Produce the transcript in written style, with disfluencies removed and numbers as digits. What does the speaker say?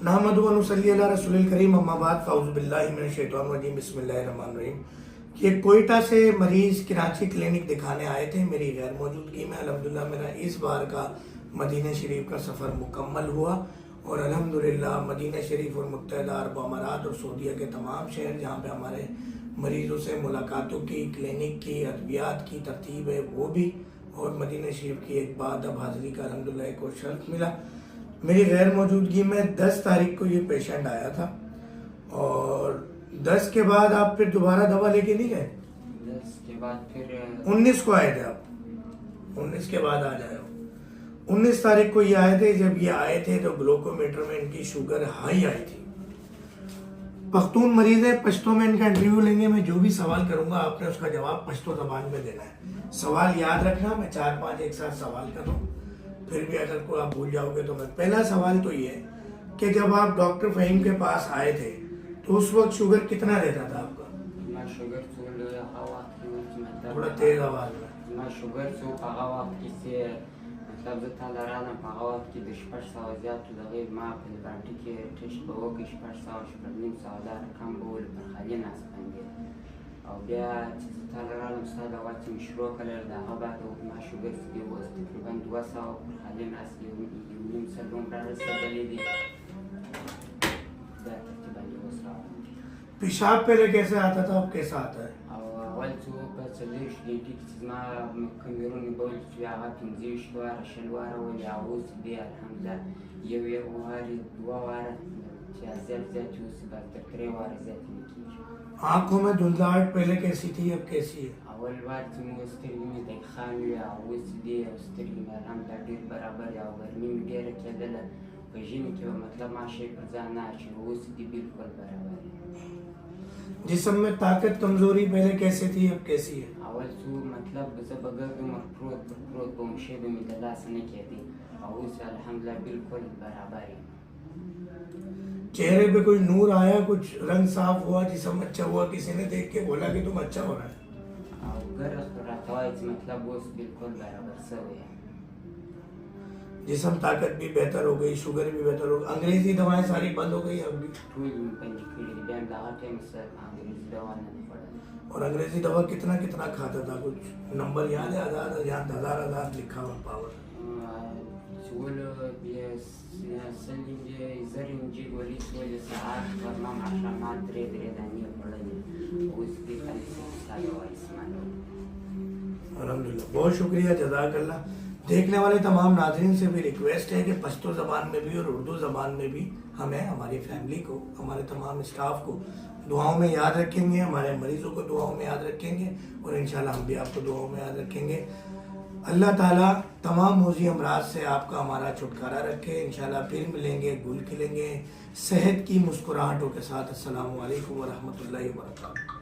नहमदु व नुसल्ली अला रसूलिल करीम अम्मा बाद फ़अऊज़ु बिल्लाहि मिनश शैतानिर रजीम बिस्मिल्लाहिर्रहमानिर्रहीम। ये कोयटा से मरीज़ कराची क्लिनिक दिखाने आए थे मेरी गैर मौजूदगी में। अल्हम्दुलिल्लाह मेरा इस बार का मदीना शरीफ का सफ़र मुकम्मल हुआ और अल्हम्दुलिल्लाह मदीना शरीफ और मुत्तहिदा अरब अमारात और सऊदीया के तमाम शहर जहाँ पे हमारे मरीज़ों से मुलाकातों की, क्लिनिक की, अद्वियात की तरतीब है वो भी, और मदीना शरीफ की एक बादब हाज़िरी का अल्हम्दुलिल्लाह एक और शर्फ मिला। मेरी गैर मौजूदगी में 10 तारीख को ये पेशेंट आया था और 10 के बाद आप फिर दोबारा दवा लेके नहीं गए? 10 के बाद फिर 19 को आए थे आप, 19 के बाद आ जाए। 19 तारीख को ये आए थे। जब ये आए थे तो ग्लूकोमीटर में इनकी शुगर हाई आई थी। पख्तून मरीज है, पश्तो में इनका इंटरव्यू लेंगे। मैं जो भी सवाल करूंगा आपने उसका जवाब पश्तो ज़बान में देना है। सवाल याद रखना, मैं 4-5 एक साथ सवाल कर रहा हूँ, फिर भी अगर कोई आप भूल जाओगे तो मैं। पहला सवाल तो ये कि जब आप डॉक्टर फ़हीम के पास आए थे तो उस वक्त शुगर कितना रहता था आपका? शुगर थोड़ा तेज आवाज में। शुगर मतलब تعالی رانه په هغه وخت کې د 600 زیاتو د غیر ما په لبنټي کې ټیسټ به وکړي 600 دا رقم به ول پر خالي ناس باندې او بیا چې تعالی رانه ستا د وخت مشروع کړل د هغه بعد ما شوګر دی و تقریبا 200 پر خالي ناس یو نیم سلوم را رسېدلې دي دا تقریبا 200. पेशाब पहले कैसे आता था अब कैसा आता है؟ اول څو په 40 ګټي کې زما کمیرونی بول چې هغه 15 واره شل واره ولې اوس دی الحمدلله یو واره دوا واره چې زیات اوس به تر 3 واره زیات نه کیږي. आंखों में धुंधलाहट पहले कैसी थी अब कैसी है؟ اول وار چې مو سترګې مې د خامي اوس دی او سترګې مې الحمدلله ډېر برابر او ګرمي مې ډېره کېدله په ژمي کې مطلب ما شي پر ځان نه چې اوس دی بالکل برابر. जिस्म में ताकत कमजोरी पहले कैसे थी अब कैसी है? اول څو مطلب زه به ګرځم پروت به مې شی به مې د لاس نه کېدی او اوس الحمدلله بالکل برابر یم. चेहरे पे कोई नूर आया, कुछ रंग साफ हुआ, जिस्म अच्छा हुआ, किसी ने देख के बोला कि तुम अच्छा हो रहा है? او ګرځ راته وایي چې مطلب اوس بالکل برابر شوی یم. जिस्म ताकत भी बेहतर हो गई, शुगर भी बेहतर हो गई। अंग्रेजी दवाएं सारी बंद हो गई अब भी? ټول مې بندې کړي دي. بیا هم د هغه ټایم سره انګریزي دوا نه دي خوړلې. और अंग्रेजी दवा कितना कितना खाता था, कुछ नंबर याद है? 1000 लिखा हुआ पावर چې ولو بیا سلي زر انجي ولې ټولې ساعت ورما ماښامات 3 دانې خوړلې اوس دې خالي ساده وایي اسمانو. अल्हम्दुलिल्लाह, बहुत शुक्रिया, जज़ाकल्लाह। देखने वाले तमाम नाज़रीन से भी रिक्वेस्ट है कि पश्तो ज़बान में भी और उर्दू ज़बान में भी हमें, हमारी फैमिली को, हमारे तमाम स्टाफ को दुआओं में याद रखेंगे, हमारे मरीज़ों को दुआओं में याद रखेंगे और इंशाल्लाह हम भी आपको दुआओं में याद रखेंगे। अल्लाह ताला तमाम मौज़ी अमराज से आपका हमारा छुटकारा रखे। इंशाल्लाह फिर मिलेंगे, गुल खिलेंगे सेहत की मुस्कुराहटों के साथ। अस्सलामु अलैकुम व रहमतुल्लाहि व बरकातहू।